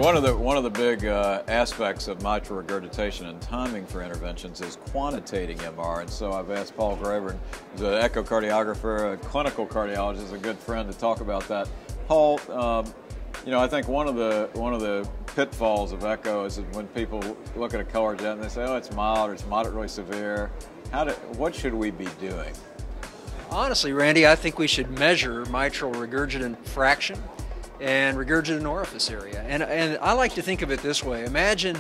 one of the big aspects of mitral regurgitation and timing for interventions is quantitating MR, and so I've asked Paul Grayburn, who's an echocardiographer, a clinical cardiologist, a good friend, to talk about that. Paul, you know, I think one of the pitfalls of echo is when people look at a color jet and they say, oh, it's mild or it's moderately severe. What should we be doing? Honestly, Randy, I think we should measure mitral regurgitant fraction and regurgitant orifice area. And I like to think of it this way. Imagine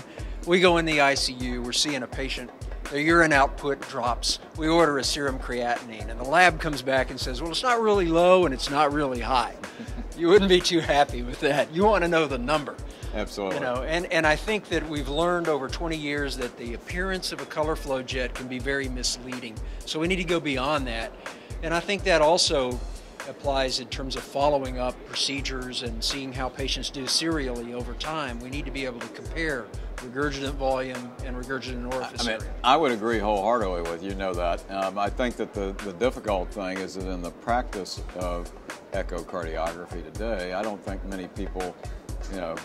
we go in the ICU, we're seeing a patient, their urine output drops, we order a serum creatinine, and the lab comes back and says, well, it's not really low and it's not really high. You wouldn't be too happy with that. You want to know the number. Absolutely. You know, and I think that we've learned over 20 years that the appearance of a color flow jet can be very misleading. So we need to go beyond that. And I think that also applies in terms of following up procedures and seeing how patients do serially over time. We need to be able to compare regurgitant volume and regurgitant orifice area. I would agree wholeheartedly with you, know that. I think that the difficult thing is that in the practice of echocardiography today, I don't think many people, you know,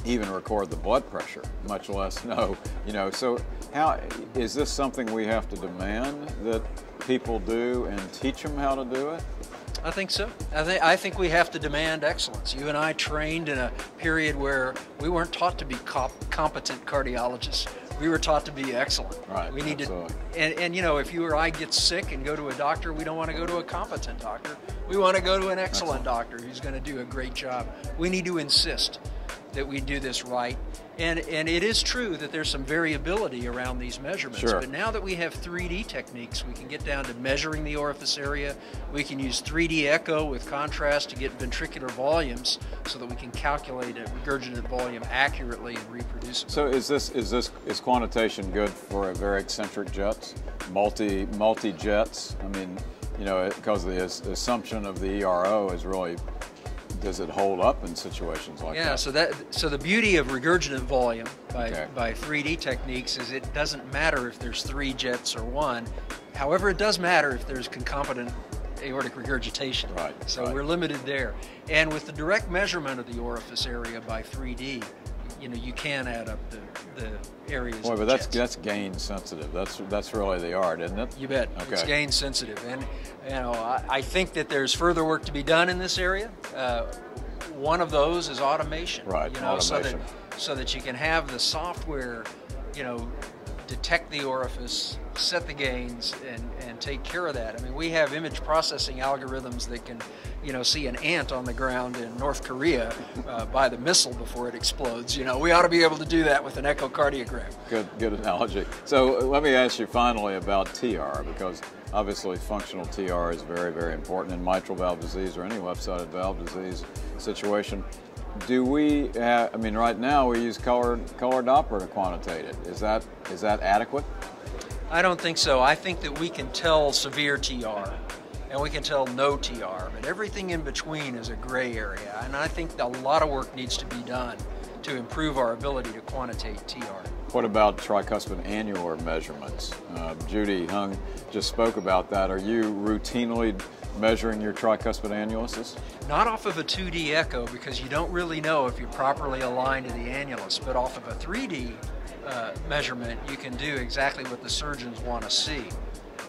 even record the blood pressure, much less know, you know. So how is this something we have to demand that people do and teach them how to do it? I think so. I think we have to demand excellence. You and I trained in a period where we weren't taught to be competent cardiologists. We were taught to be excellent. Right. We need absolutely. And you know, if you or I get sick and go to a doctor, we don't want to go to a competent doctor. We want to go to an excellent doctor who's going to do a great job. We need to insist that we do this right. And it is true that there's some variability around these measurements. Sure. But now that we have 3D techniques, we can get down to measuring the orifice area. We can use 3D echo with contrast to get ventricular volumes so that we can calculate a regurgitant volume accurately and reproducibly. So is quantitation good for a very eccentric jets, multi jets? I mean, you know, because the assumption of the ERO is really, does it hold up in situations like that? Yeah, so the beauty of regurgitant volume by 3D techniques is it doesn't matter if there's 3 jets or 1. However, it does matter if there's concomitant aortic regurgitation. Right. So we're limited there. And with the direct measurement of the orifice area by 3D, you know, you can add up the areas. Boy, but that's gain sensitive. That's really the art, isn't it? You bet. Okay. It's gain sensitive, and you know, I think that there's further work to be done in this area. One of those is automation. Right. You know, automation. so that you can have the software, you know, detect the orifice, set the gains, and take care of that. I mean, we have image processing algorithms that can, you know, see an ant on the ground in North Korea by the missile before it explodes. You know, we ought to be able to do that with an echocardiogram. Good analogy. So let me ask you finally about TR, because obviously functional TR is very, very important in mitral valve disease or any left-sided valve disease situation. Do we have, I mean, right now we use color Doppler to quantitate it. Is that adequate? I don't think so. I think that we can tell severe TR and we can tell no TR, but everything in between is a gray area, and I think a lot of work needs to be done to improve our ability to quantitate TR. What about tricuspid annular measurements? Judy Hung just spoke about that. Are you routinely measuring your tricuspid annuluses? Not off of a 2D echo, because you don't really know if you're properly aligned to the annulus, but off of a 3D measurement, you can do exactly what the surgeons want to see,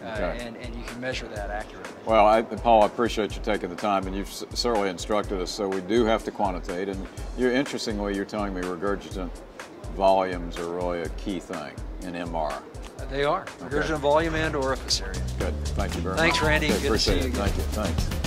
and you can measure that accurately. Well, Paul, I appreciate you taking the time, and you've certainly instructed us, so we do have to quantitate, and interestingly, you're telling me regurgitant volumes are really a key thing in MR. They are. Regurgitant volume and orifice area. Good. Thank you very much. Thanks, Randy. Okay, Good to see you again. Thank you. Thanks.